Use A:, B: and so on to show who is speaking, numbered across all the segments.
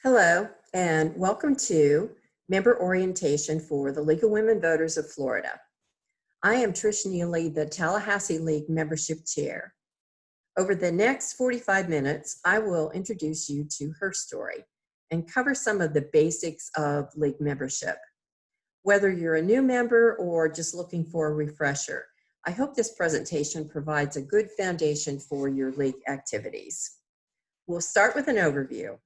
A: Hello, and welcome to Member Orientation for the League of Women Voters of Florida. I am Trish Neely, the Tallahassee League Membership Chair. Over the next 45 minutes, I will introduce you to her story and cover some of the basics of League membership. Whether you're a new member or just looking for a refresher, I hope this presentation provides a good foundation for your League activities. We'll start with an overview.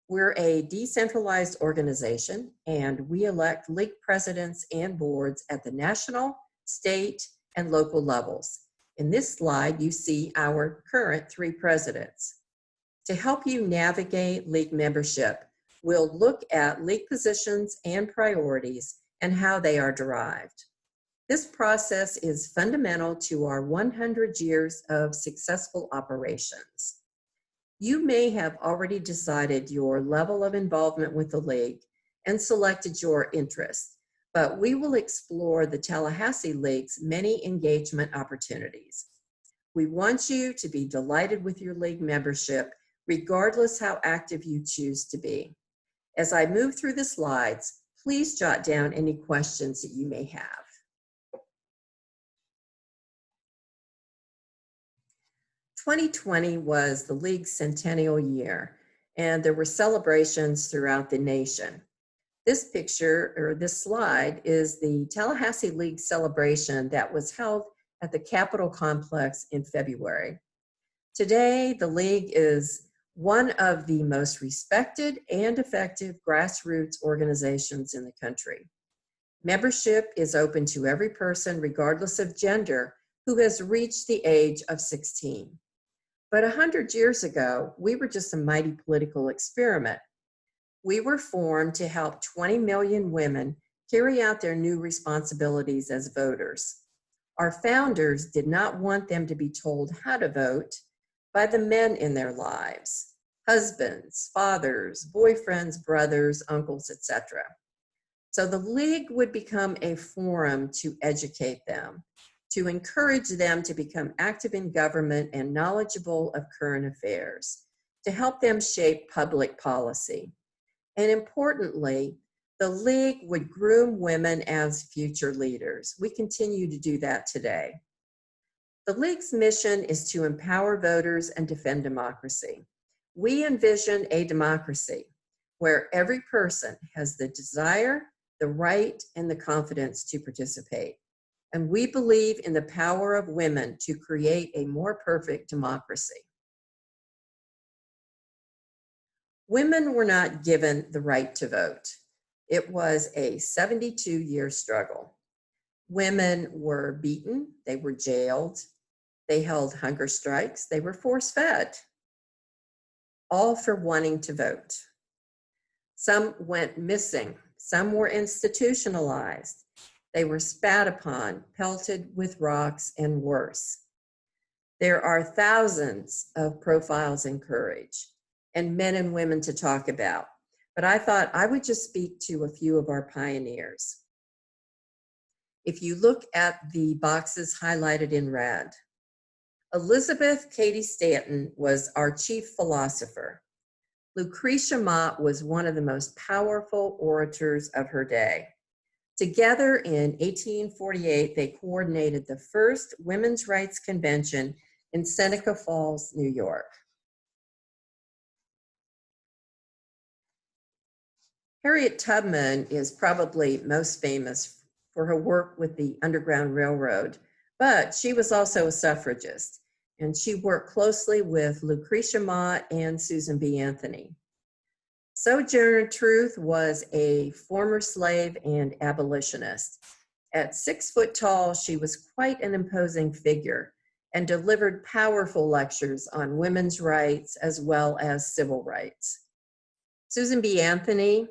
A: We're a decentralized organization, and we elect league presidents and boards at the national, state, and local levels. In this slide, you see our current 3 presidents. To help you navigate league membership, we'll look at league positions and priorities and how they are derived. This process is fundamental to our 100 years of successful operations. You may have already decided your level of involvement with the league and selected your interests, but we will explore the Tallahassee League's many engagement opportunities. We want you to be delighted with your league membership, regardless how active you choose to be. As I move through the slides, please jot down any questions that you may have. 2020 was the League's centennial year, and there were celebrations throughout the nation. This picture, or this slide, is the Tallahassee League celebration that was held at the Capitol Complex in February. Today, the League is one of the most respected and effective grassroots organizations in the country. Membership is open to every person, regardless of gender, who has reached the age of 16. But 100 years ago, we were just a mighty political experiment. We were formed to help 20 million women carry out their new responsibilities as voters. Our founders did not want them to be told how to vote by the men in their lives, husbands, fathers, boyfriends, brothers, uncles, etc. So the League would become a forum to educate them, to encourage them to become active in government and knowledgeable of current affairs, to help them shape public policy. And importantly, the League would groom women as future leaders. We continue to do that today. The League's mission is to empower voters and defend democracy. We envision a democracy where every person has the desire, the right, and the confidence to participate. And we believe in the power of women to create a more perfect democracy. Women were not given the right to vote. It was a 72-year struggle. Women were beaten, they were jailed, they held hunger strikes, they were force-fed, all for wanting to vote. Some went missing, some were institutionalized. They were spat upon, pelted with rocks, and worse. There are thousands of profiles in courage and men and women to talk about, but I thought I would just speak to a few of our pioneers. If you look at the boxes highlighted in red, Elizabeth Cady Stanton was our chief philosopher. Lucretia Mott was one of the most powerful orators of her day. Together in 1848, they coordinated the first women's rights convention in Seneca Falls, New York. Harriet Tubman is probably most famous for her work with the Underground Railroad, but she was also a suffragist, and she worked closely with Lucretia Mott and Susan B. Anthony. Sojourner Truth was a former slave and abolitionist. At 6 foot tall, she was quite an imposing figure and delivered powerful lectures on women's rights as well as civil rights. Susan B. Anthony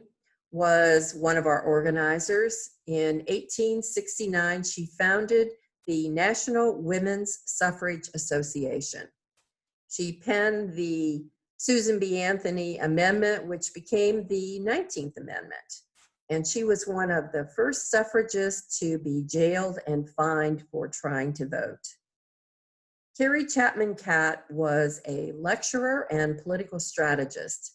A: was one of our organizers. In 1869, she founded the National Women's Suffrage Association. She penned the Susan B. Anthony Amendment, which became the 19th Amendment. And she was one of the first suffragists to be jailed and fined for trying to vote. Carrie Chapman Catt was a lecturer and political strategist.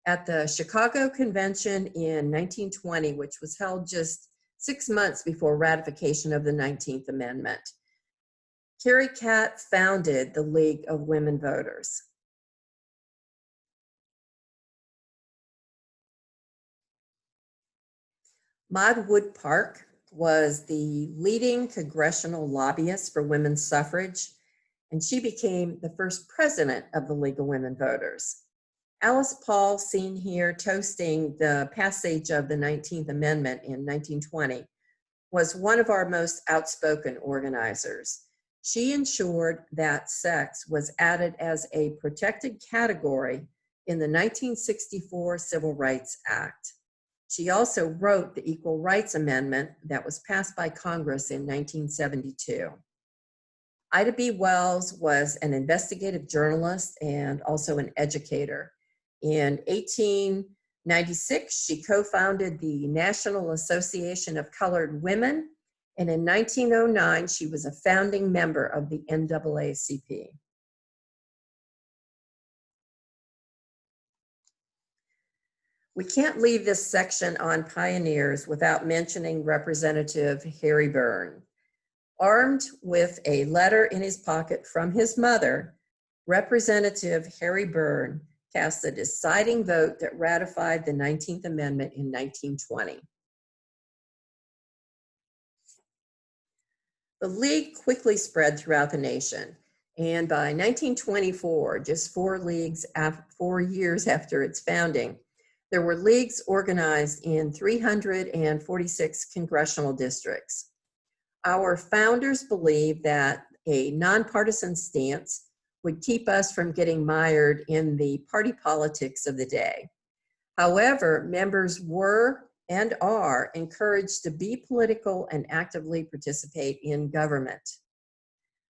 A: At the Chicago Convention in 1920, which was held just 6 months before ratification of the 19th Amendment, Carrie Catt founded the League of Women Voters. Maud Wood Park was the leading congressional lobbyist for women's suffrage, and she became the first president of the League of Women Voters. Alice Paul, seen here toasting the passage of the 19th Amendment in 1920, was one of our most outspoken organizers. She ensured that sex was added as a protected category in the 1964 Civil Rights Act. She also wrote the Equal Rights Amendment that was passed by Congress in 1972. Ida B. Wells was an investigative journalist and also an educator. In 1896, she co-founded the National Association of Colored Women, and in 1909, she was a founding member of the NAACP. We can't leave this section on pioneers without mentioning Representative Harry Byrne. Armed with a letter in his pocket from his mother, Representative Harry Byrne cast the deciding vote that ratified the 19th Amendment in 1920. The League quickly spread throughout the nation, and by 1924, just 4 years after its founding, there were leagues organized in 346 congressional districts. Our founders believed that a nonpartisan stance would keep us from getting mired in the party politics of the day. However, members were and are encouraged to be political and actively participate in government.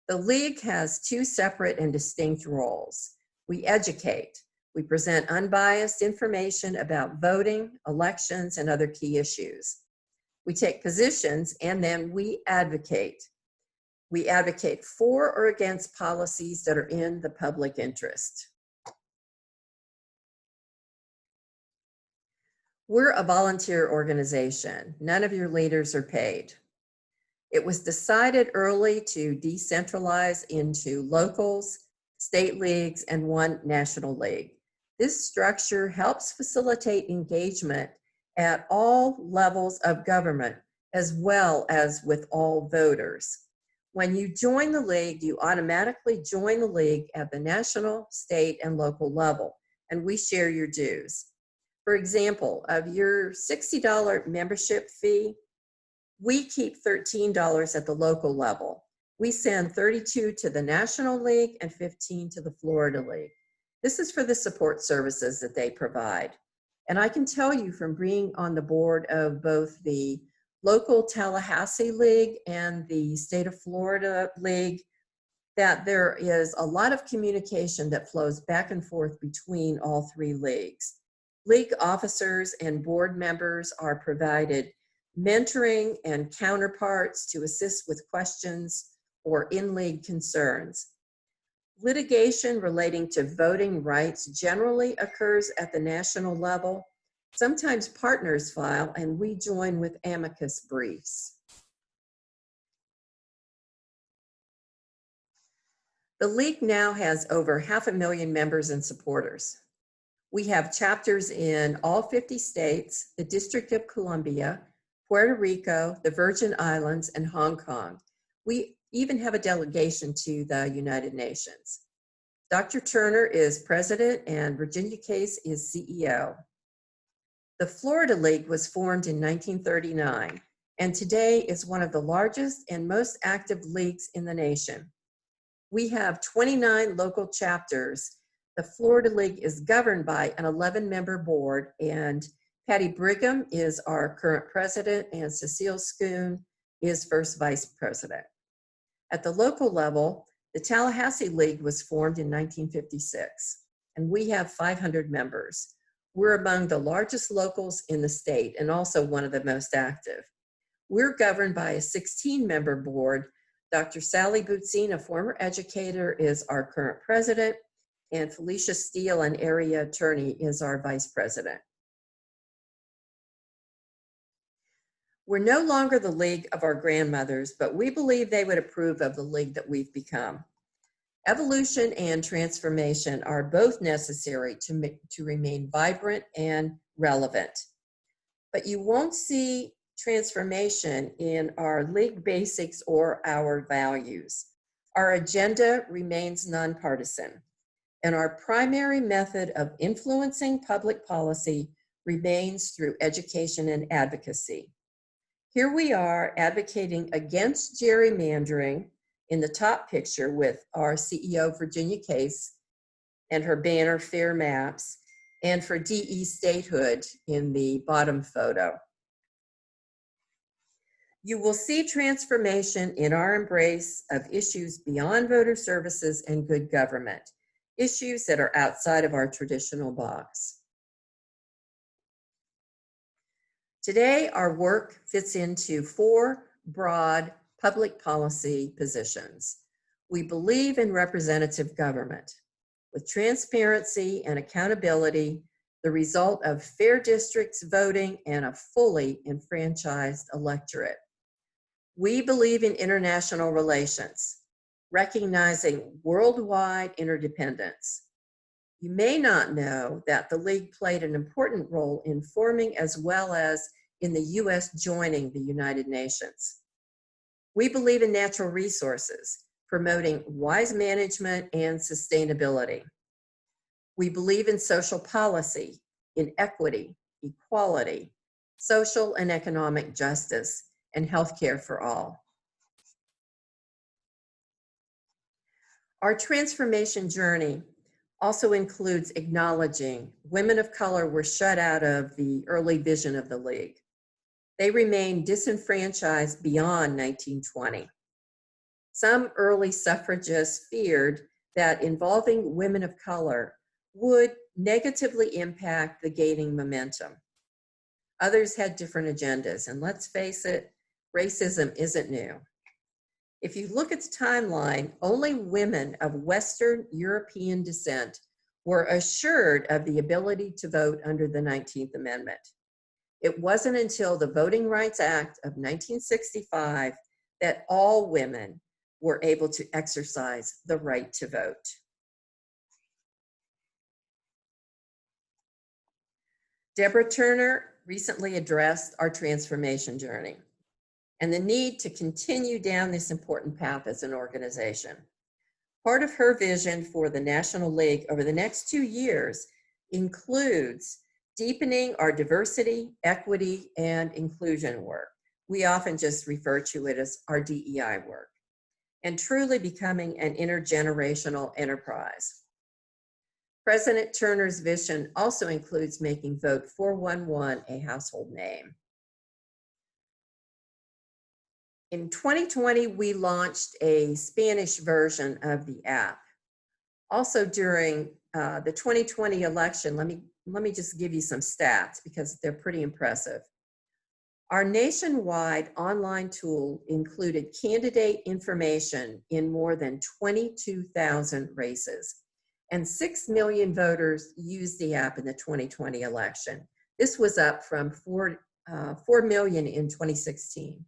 A: The League has 2 separate and distinct roles. We educate. We present unbiased information about voting, elections, and other key issues. We take positions, and then we advocate. We advocate for or against policies that are in the public interest. We're a volunteer organization. None of your leaders are paid. It was decided early to decentralize into locals, state leagues, and 1 national league. This structure helps facilitate engagement at all levels of government, as well as with all voters. When you join the league, you automatically join the league at the national, state, and local level, and we share your dues. For example, of your $60 membership fee, we keep $13 at the local level. We send $32 to the National League and $15 to the Florida League. This is for the support services that they provide. And I can tell you from being on the board of both the local Tallahassee League and the state of Florida League that there is a lot of communication that flows back and forth between all 3 leagues. League officers and board members are provided mentoring and counterparts to assist with questions or in-league concerns. Litigation relating to voting rights generally occurs at the national level. Sometimes partners file, and we join with amicus briefs. The League now has over 500,000 members and supporters. We have chapters in all 50 states, the District of Columbia, Puerto Rico, the Virgin Islands, and Hong Kong. We even have a delegation to the United Nations. Dr. Turner is president and Virginia Case is CEO. The Florida League was formed in 1939 and today is one of the largest and most active leagues in the nation. We have 29 local chapters. The Florida League is governed by an 11-member board, and Patty Brigham is our current president and Cecile Schoon is first vice president. At the local level, the Tallahassee League was formed in 1956, and we have 500 members. We're among the largest locals in the state and also one of the most active. We're governed by a 16-member board. Dr. Sally Bootsine, a former educator, is our current president. and Felicia Steele, an area attorney, is our vice president. We're no longer the league of our grandmothers, but we believe they would approve of the league that we've become. Evolution and transformation are both necessary to remain vibrant and relevant. But you won't see transformation in our league basics or our values. Our agenda remains nonpartisan, and our primary method of influencing public policy remains through education and advocacy. Here we are advocating against gerrymandering in the top picture with our CEO, Virginia Case, and her banner, Fair Maps, and for DE statehood in the bottom photo. You will see transformation in our embrace of issues beyond voter services and good government, issues that are outside of our traditional box. Today, our work fits into 4 broad public policy positions. We believe in representative government, with transparency and accountability, the result of fair districts voting and a fully enfranchised electorate. We believe in international relations, recognizing worldwide interdependence. You may not know that the League played an important role in forming as well as in the U.S. joining the United Nations. We believe in natural resources, promoting wise management and sustainability. We believe in social policy, in equity, equality, social and economic justice, and healthcare for all. Our transformation journey also includes acknowledging women of color were shut out of the early vision of the League. They remained disenfranchised beyond 1920. Some early suffragists feared that involving women of color would negatively impact the gaining momentum. Others had different agendas, and let's face it, racism isn't new. If you look at the timeline, only women of Western European descent were assured of the ability to vote under the 19th Amendment. It wasn't until the Voting Rights Act of 1965 that all women were able to exercise the right to vote. Deborah Turner recently addressed our transformation journey and the need to continue down this important path as an organization. Part of her vision for the National League over the next 2 years includes deepening our diversity, equity, and inclusion work. We often just refer to it as our DEI work, and truly becoming an intergenerational enterprise. President Turner's vision also includes making Vote 411 a household name. In 2020, we launched a Spanish version of the app. Also during the 2020 election, let me just give you some stats because they're pretty impressive. Our nationwide online tool included candidate information in more than 22,000 races, and 6 million voters used the app in the 2020 election. This was up from 4 million in 2016.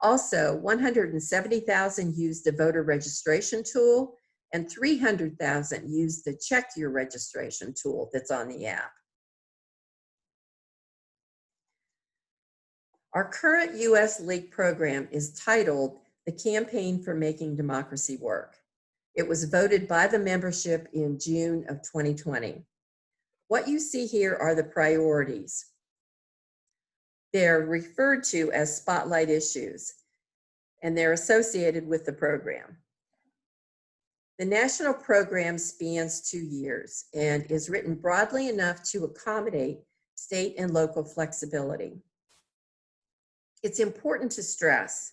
A: Also, 170,000 used the voter registration tool, and 300,000 used the Check Your Registration tool that's on the app. Our current U.S. League program is titled The Campaign for Making Democracy Work. It was voted by the membership in June of 2020. What you see here are the priorities. They're referred to as spotlight issues, and they're associated with the program. The national program spans 2 years and is written broadly enough to accommodate state and local flexibility. It's important to stress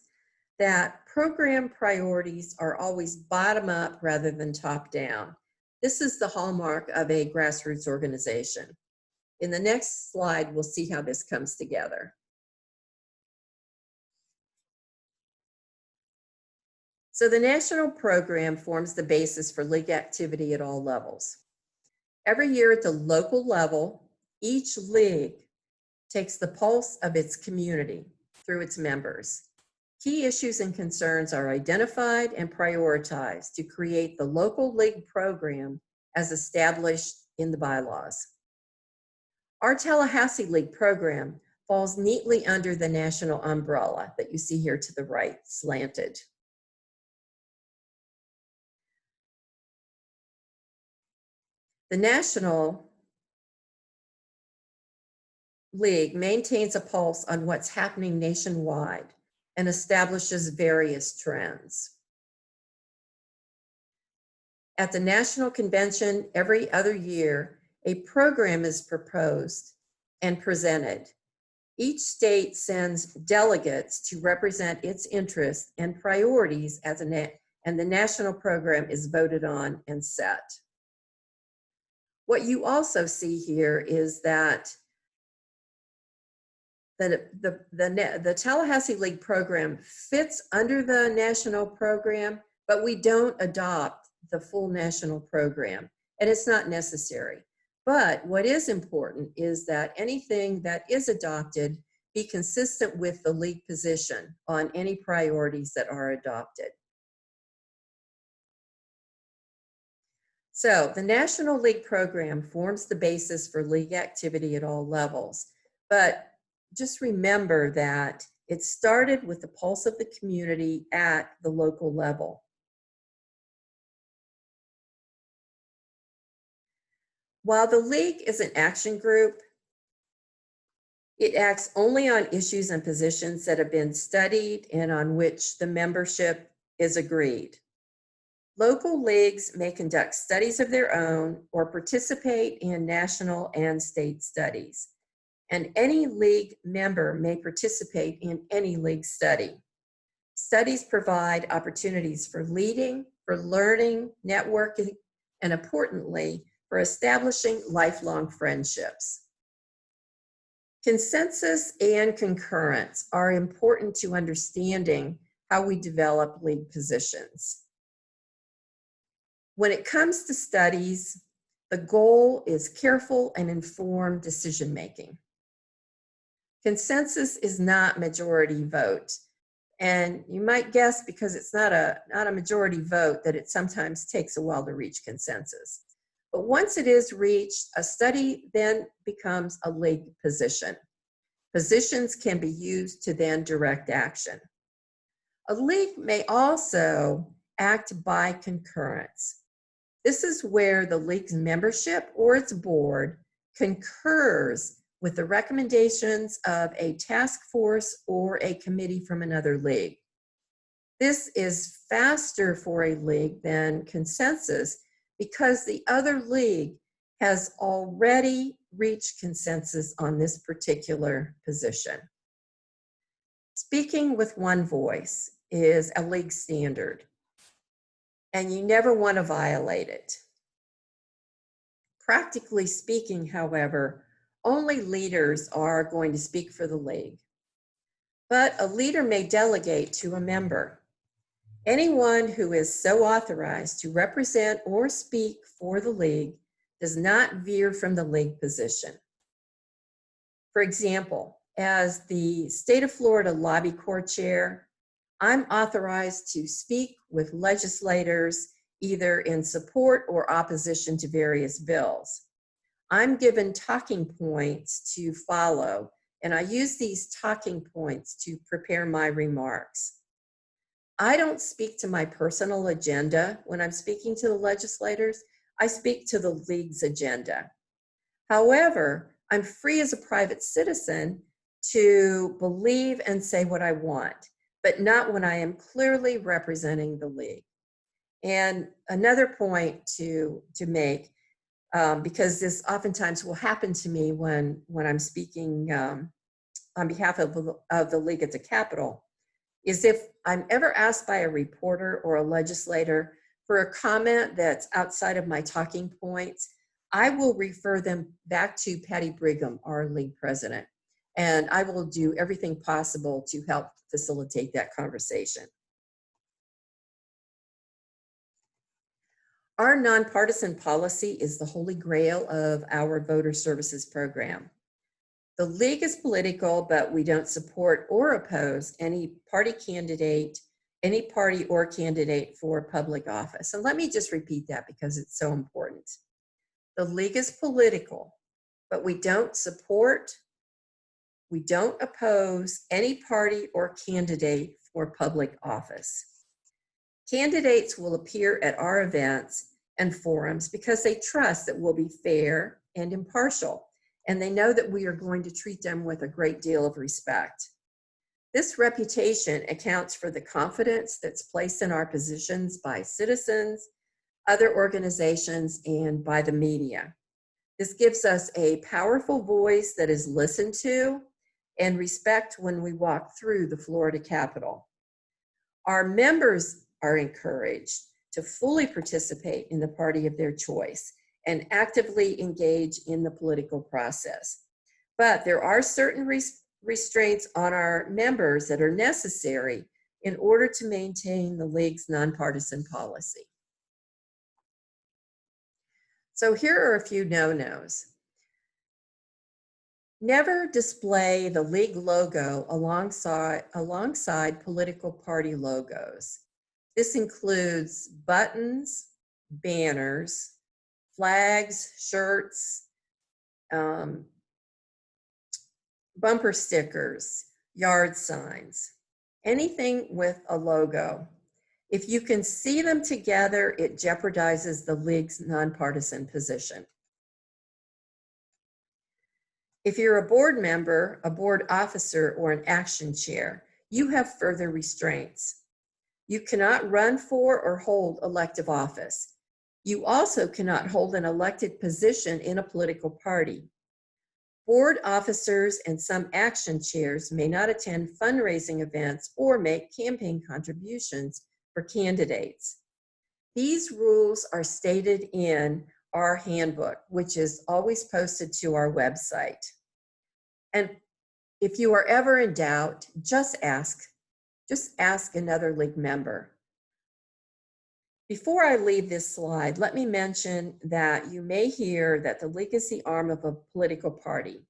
A: that program priorities are always bottom up rather than top down. This is the hallmark of a grassroots organization. In the next slide, we'll see how this comes together. So the national program forms the basis for league activity at all levels. Every year at the local level, each league takes the pulse of its community through its members. Key issues and concerns are identified and prioritized to create the local league program as established in the bylaws. Our Tallahassee League program falls neatly under the national umbrella that you see here to the right, slanted. The National League maintains a pulse on what's happening nationwide and establishes various trends. At the National Convention every other year, a program is proposed and presented. Each state sends delegates to represent its interests and priorities and the national program is voted on and set. What you also see here is that the Tallahassee League program fits under the national program, but we don't adopt the full national program, and it's not necessary. But what is important is that anything that is adopted be consistent with the league position on any priorities that are adopted. So the National League program forms the basis for league activity at all levels, but just remember that it started with the pulse of the community at the local level. While the league is an action group, it acts only on issues and positions that have been studied and on which the membership is agreed. Local leagues may conduct studies of their own or participate in national and state studies. And any league member may participate in any league study. Studies provide opportunities for leading, for learning, networking, and importantly, for establishing lifelong friendships. Consensus and concurrence are important to understanding how we develop league positions. When it comes to studies, the goal is careful and informed decision-making. Consensus is not majority vote. And you might guess because it's not a majority vote that it sometimes takes a while to reach consensus. But once it is reached, a study then becomes a league position. Positions can be used to then direct action. A league may also act by concurrence. This is where the league's membership or its board concurs with the recommendations of a task force or a committee from another league. This is faster for a league than consensus because the other league has already reached consensus on this particular position. Speaking with one voice is a league standard, and you never want to violate it. Practically speaking, however, only leaders are going to speak for the league. But a leader may delegate to a member. Anyone who is so authorized to represent or speak for the league does not veer from the league position. For example, as the state of Florida Lobby Corps chair, I'm authorized to speak with legislators either in support or opposition to various bills. I'm given talking points to follow, and I use these talking points to prepare my remarks. I don't speak to my personal agenda when I'm speaking to the legislators. I speak to the league's agenda. However, I'm free as a private citizen to believe and say what I want, but not when I am clearly representing the league. And another point to make, because this oftentimes will happen to me when I'm speaking on behalf of the league at the Capitol, is if I'm ever asked by a reporter or a legislator for a comment that's outside of my talking points, I will refer them back to Patty Brigham, our league president, and I will do everything possible to help facilitate that conversation. Our nonpartisan policy is the holy grail of our voter services program. The League is political, but we don't support or oppose any party or candidate for public office. And let me just repeat that because it's so important. The League is political, but we don't support, we don't oppose any party or candidate for public office. Candidates will appear at our events and forums because they trust that we'll be fair and impartial, and they know that we are going to treat them with a great deal of respect. This reputation accounts for the confidence that's placed in our positions by citizens, other organizations, and by the media. This gives us a powerful voice that is listened to and respect when we walk through the Florida Capitol. Our members are encouraged to fully participate in the party of their choice and actively engage in the political process. But there are certain restraints on our members that are necessary in order to maintain the League's nonpartisan policy. So here are a few no-nos. Never display the League logo alongside political party logos. This includes buttons, banners, flags, shirts, bumper stickers, yard signs, anything with a logo. If you can see them together, it jeopardizes the League's nonpartisan position. If you're a board member, a board officer, or an action chair, you have further restraints. You cannot run for or hold elective office. You also cannot hold an elected position in a political party. Board officers and some action chairs may not attend fundraising events or make campaign contributions for candidates. These rules are stated in our handbook, which is always posted to our website. And if you are ever in doubt, just ask another League member. Before I leave this slide, let me mention that you may hear that the League is the arm of a political party,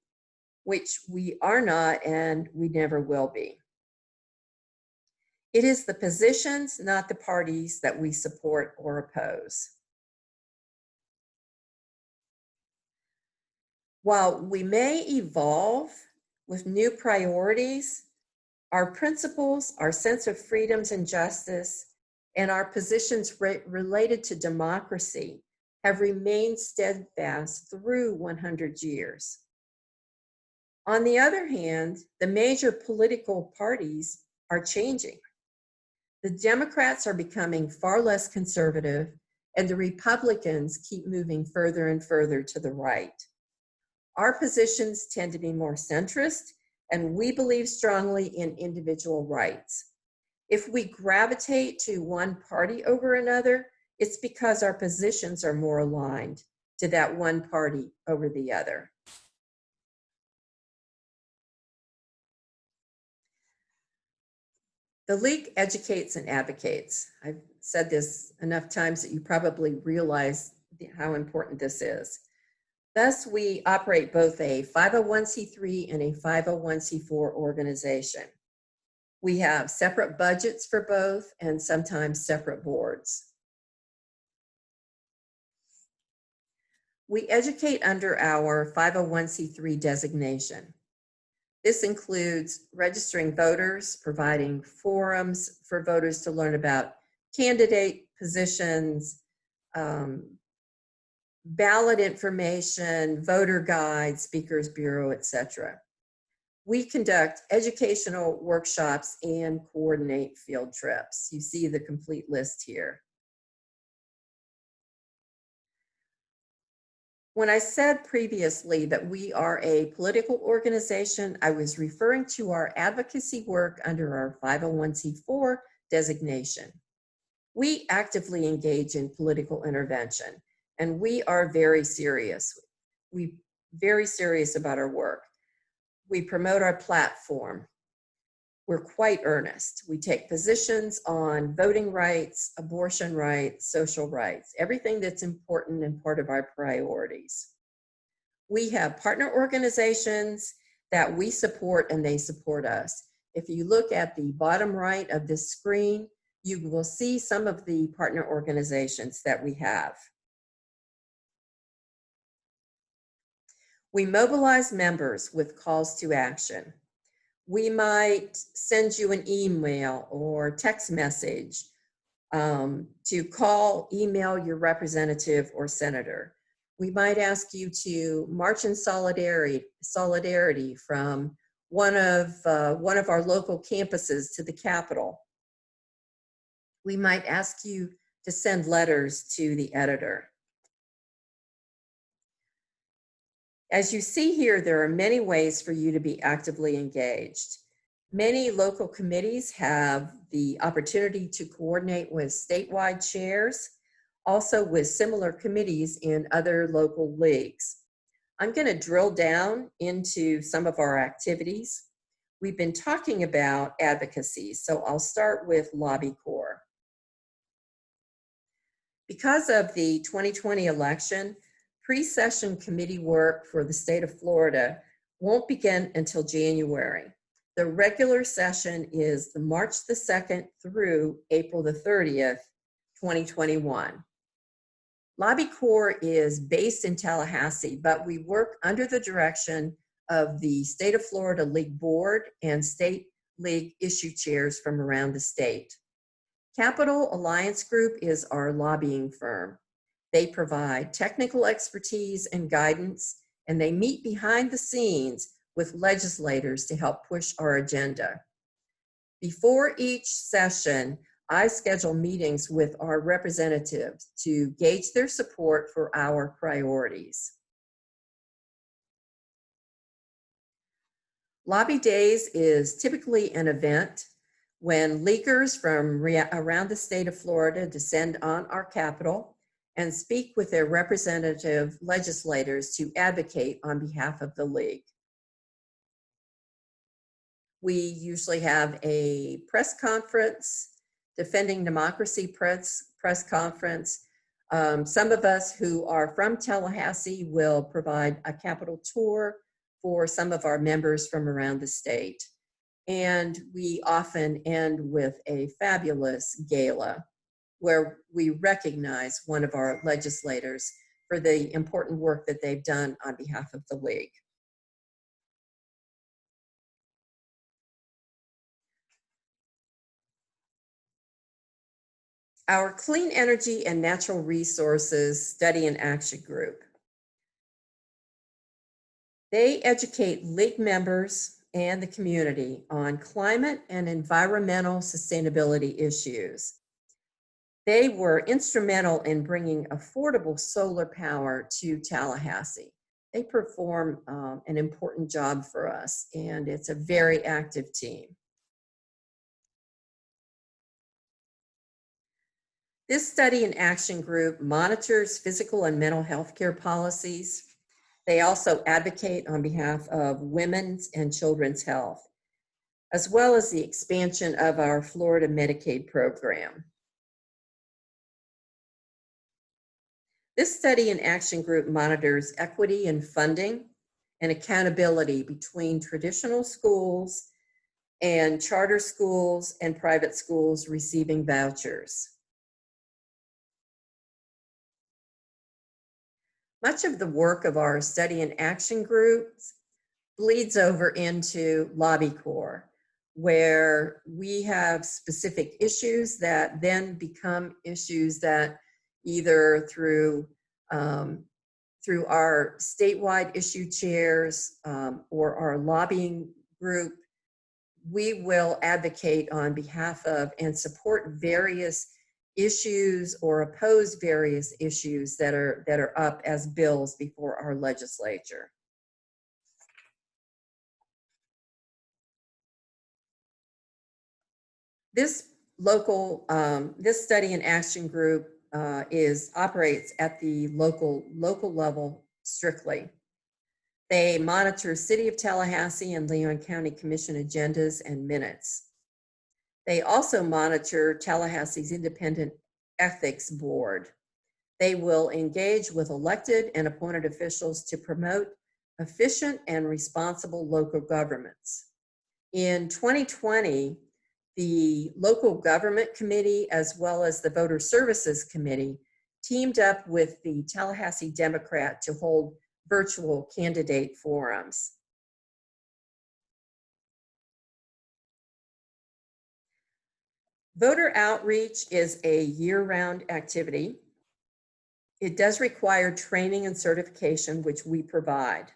A: which we are not and we never will be. It is the positions, not the parties, that we support or oppose. While we may evolve with new priorities, our principles, our sense of freedoms and justice, and our positions related to democracy have remained steadfast through 100 years. On the other hand, the major political parties are changing. The Democrats are becoming far less conservative, and the Republicans keep moving further and further to the right. Our positions tend to be more centrist, and we believe strongly in individual rights. If we gravitate to one party over another, it's because our positions are more aligned to that one party over the other. The League educates and advocates. I've said this enough times that you probably realize how important this is. Thus, we operate both a 501c3 and a 501c4 organization. We have separate budgets for both and sometimes separate boards. We educate under our 501c3 designation. This includes registering voters, providing forums for voters to learn about candidate positions, ballot information, voter guides, speakers bureau, etc. We conduct educational workshops and coordinate field trips. You see the complete list here. When I said previously that we are a political organization, I was referring to our advocacy work under our 501c4 designation. We actively engage in political intervention, and we are very serious. We're very serious about our work. We promote our platform. we're quite earnest. We take positions on voting rights, abortion rights, social rights, everything that's important and part of our priorities. We have partner organizations that we support and they support us. If you look at the bottom right of this screen, you will see some of the partner organizations that we have. We mobilize members with calls to action. We might send you an email or text message to call, email your representative or senator. We might ask you to march in solidarity from one of our local campuses to the Capitol. We might ask you to send letters to the editor. As you see here, there are many ways for you to be actively engaged. Many local committees have the opportunity to coordinate with statewide chairs, also with similar committees in other local leagues. I'm going to drill down into some of our activities. We've been talking about advocacy, so I'll start with Lobby Corps. Because of the 2020 election, pre-session committee work for the state of Florida won't begin until January. The regular session is the March the 2nd through April the 30th, 2021. Lobby Corps is based in Tallahassee, but we work under the direction of the State of Florida League Board and State League issue chairs from around the state. Capital Alliance Group is our lobbying firm. They provide technical expertise and guidance, and they meet behind the scenes with legislators to help push our agenda. Before each session, I schedule meetings with our representatives to gauge their support for our priorities. Lobby Days is typically an event when leaguers from around the state of Florida descend on our Capitol and speak with their representative legislators to advocate on behalf of the league. We usually have a press conference, Defending Democracy press conference. Some of us who are from Tallahassee will provide a Capitol tour for some of our members from around the state. And we often end with a fabulous gala where we recognize one of our legislators for the important work that they've done on behalf of the league. Our Clean Energy and Natural Resources Study and Action Group. They educate league members and the community on climate and environmental sustainability issues. They were instrumental in bringing affordable solar power to Tallahassee. They perform an important job for us, and it's a very active team. This study and action group monitors physical and mental health care policies. They also advocate on behalf of women's and children's health, as well as the expansion of our Florida Medicaid program. This study and action group monitors equity in funding and accountability between traditional schools and charter schools and private schools receiving vouchers. Much of the work of our study and action groups bleeds over into Lobby Corps, where we have specific issues that then become issues that either through our statewide issue chairs or our lobbying group, we will advocate on behalf of and support various issues or oppose various issues that are up as bills before our legislature. This study and action group operates at the local level strictly. They monitor City of Tallahassee and Leon County Commission agendas and minutes. They also monitor Tallahassee's Independent Ethics Board. They will engage with elected and appointed officials to promote efficient and responsible local governments. In 2020, the Local Government Committee, as well as the Voter Services Committee, teamed up with the Tallahassee Democrat to hold virtual candidate forums. Voter outreach is a year-round activity. It does require training and certification, which we provide.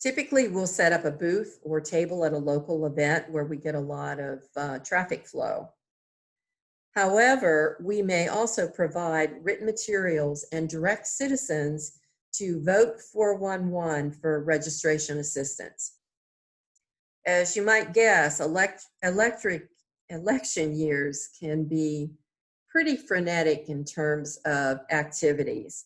A: Typically, we'll set up a booth or table at a local event where we get a lot of traffic flow. However, we may also provide written materials and direct citizens to Vote 411 for registration assistance. As you might guess, election years can be pretty frenetic in terms of activities.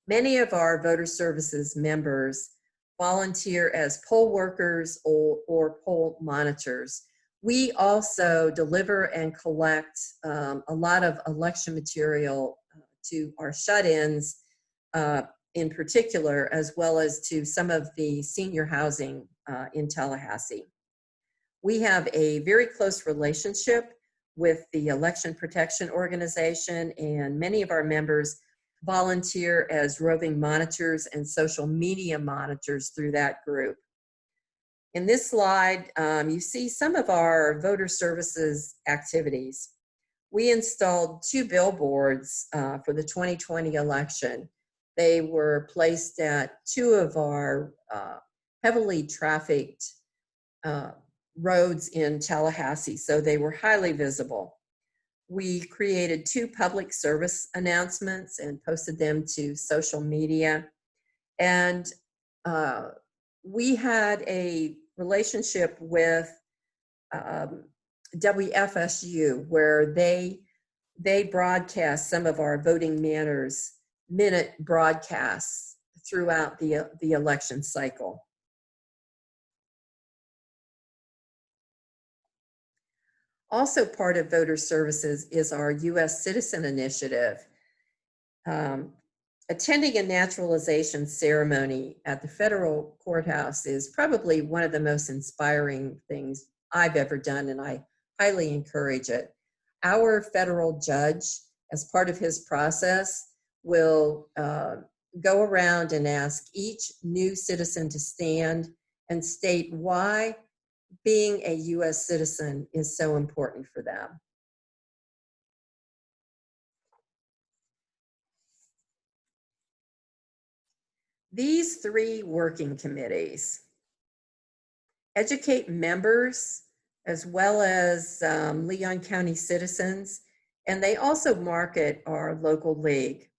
A: Many of our voter services members volunteer as poll workers or poll monitors. We also deliver and collect a lot of election material to our shut-ins in particular, as well as to some of the senior housing in Tallahassee. We have a very close relationship with the Election Protection Organization, and many of our members volunteer as roving monitors and social media monitors through that group. In this slide, you see some of our voter services activities. We installed 2 billboards for the 2020 election. They were placed at 2 of our heavily trafficked roads in Tallahassee, so they were highly visible. We created 2 public service announcements and posted them to social media. And we had a relationship with WFSU, where they broadcast some of our Voting Matters minute broadcasts throughout the election cycle. Also part of voter services is our U.S. Citizen Initiative. Attending a naturalization ceremony at the federal courthouse is probably one of the most inspiring things I've ever done, and I highly encourage it. Our federal judge, as part of his process, will go around and ask each new citizen to stand and state why being a U.S. citizen is so important for them. These 3 working committees educate members as well as Leon County citizens, and they also market our local league.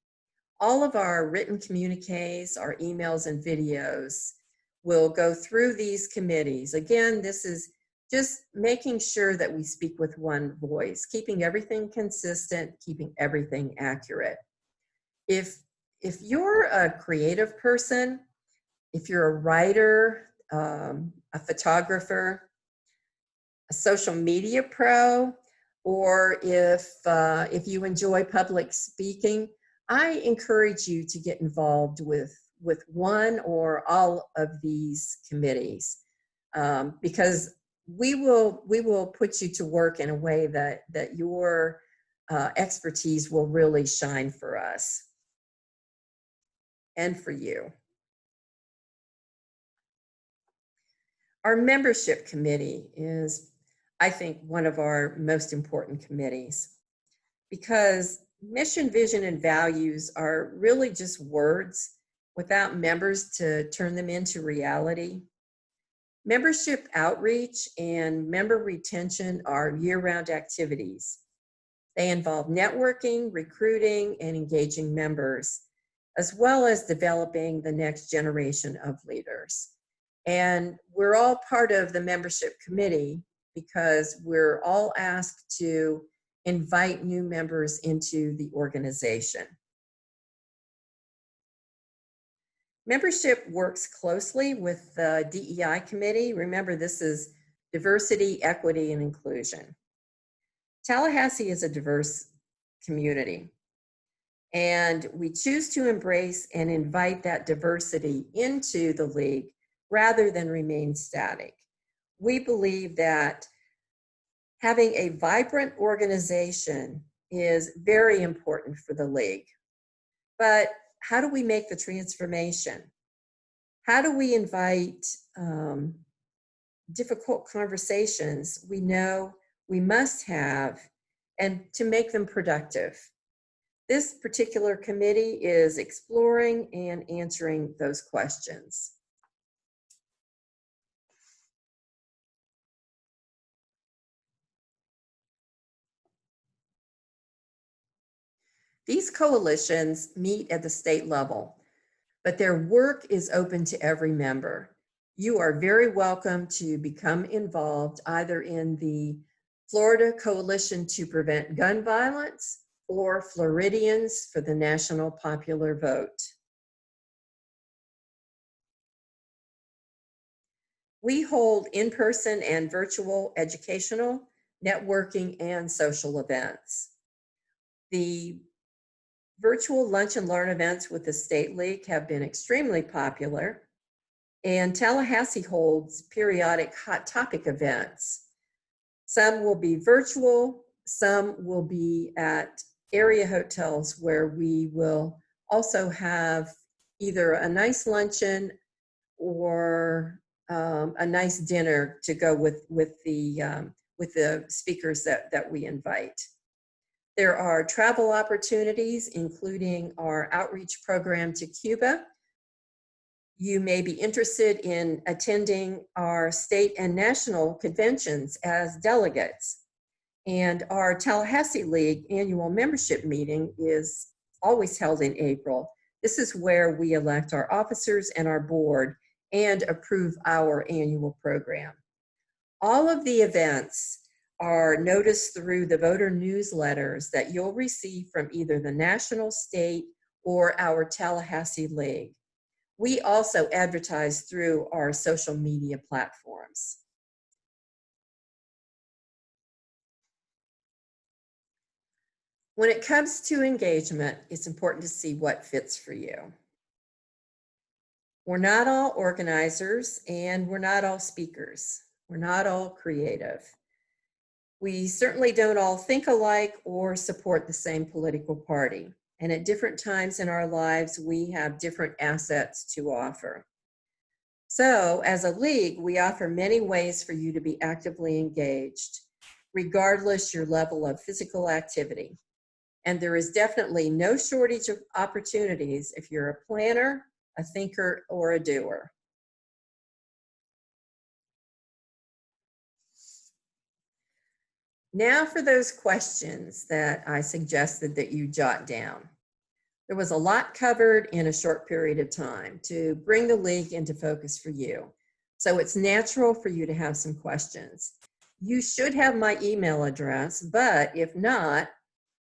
A: All of our written communiques, our emails and videos will go through these committees. Again, this is just making sure that we speak with one voice, keeping everything consistent, keeping everything accurate. If you're a creative person, if you're a writer, a photographer, a social media pro, or if you enjoy public speaking, I encourage you to get involved with one or all of these committees, because we will put you to work in a way that your expertise will really shine for us and for you. Our membership committee is, I think, one of our most important committees, because mission, vision, and values are really just words without members to turn them into reality. Membership outreach and member retention are year-round activities. They involve networking, recruiting, and engaging members, as well as developing the next generation of leaders. And we're all part of the membership committee because we're all asked to invite new members into the organization. Membership works closely with the DEI committee. Remember, this is diversity, equity, and inclusion. Tallahassee is a diverse community, and we choose to embrace and invite that diversity into the league rather than remain static. We believe that having a vibrant organization is very important for the league. But how do we make the transformation? How do we invite difficult conversations we know we must have and to make them productive? This particular committee is exploring and answering those questions. These coalitions meet at the state level, but their work is open to every member. You are very welcome to become involved either in the Florida Coalition to Prevent Gun Violence or Floridians for the National Popular Vote. We hold in-person and virtual educational, networking, and social events. The virtual lunch and learn events with the State League have been extremely popular, and Tallahassee holds periodic hot topic events. Some will be virtual, some will be at area hotels where we will also have either a nice luncheon or a nice dinner to go with the speakers that we invite. There are travel opportunities, including our outreach program to Cuba. You may be interested in attending our state and national conventions as delegates. And our Tallahassee League annual membership meeting is always held in April. This is where we elect our officers and our board and approve our annual program. All of the events are noticed through the voter newsletters that you'll receive from either the national, state, or our Tallahassee League. We also advertise through our social media platforms. When it comes to engagement, it's important to see what fits for you. We're not all organizers and we're not all speakers. We're not all creative. We certainly don't all think alike or support the same political party. And at different times in our lives, we have different assets to offer. So as a league, we offer many ways for you to be actively engaged, regardless your level of physical activity. And there is definitely no shortage of opportunities if you're a planner, a thinker, or a doer. Now for those questions that I suggested that you jot down. There was a lot covered in a short period of time to bring the league into focus for you. So it's natural for you to have some questions. You should have my email address, but if not,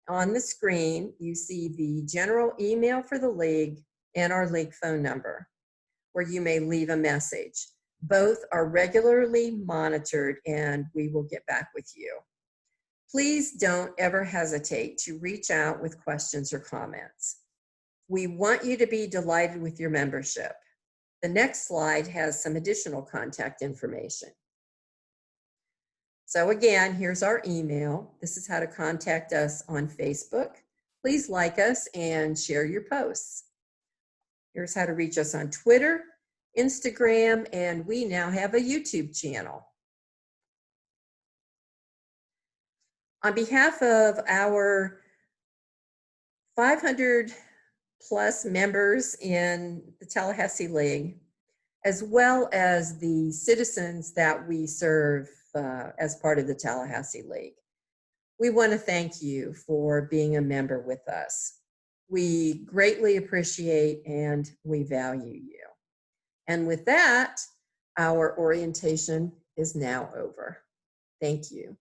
A: on the screen, you see the general email for the league and our league phone number, where you may leave a message. Both are regularly monitored and we will get back with you. Please don't ever hesitate to reach out with questions or comments. We want you to be delighted with your membership. The next slide has some additional contact information. So again, here's our email. This is how to contact us on Facebook. Please like us and share your posts. Here's how to reach us on Twitter, Instagram, and we now have a YouTube channel. On behalf of our 500 plus members in the Tallahassee League, as well as the citizens that we serve as part of the Tallahassee League, we want to thank you for being a member with us. We greatly appreciate and we value you. And with that, our orientation is now over. Thank you.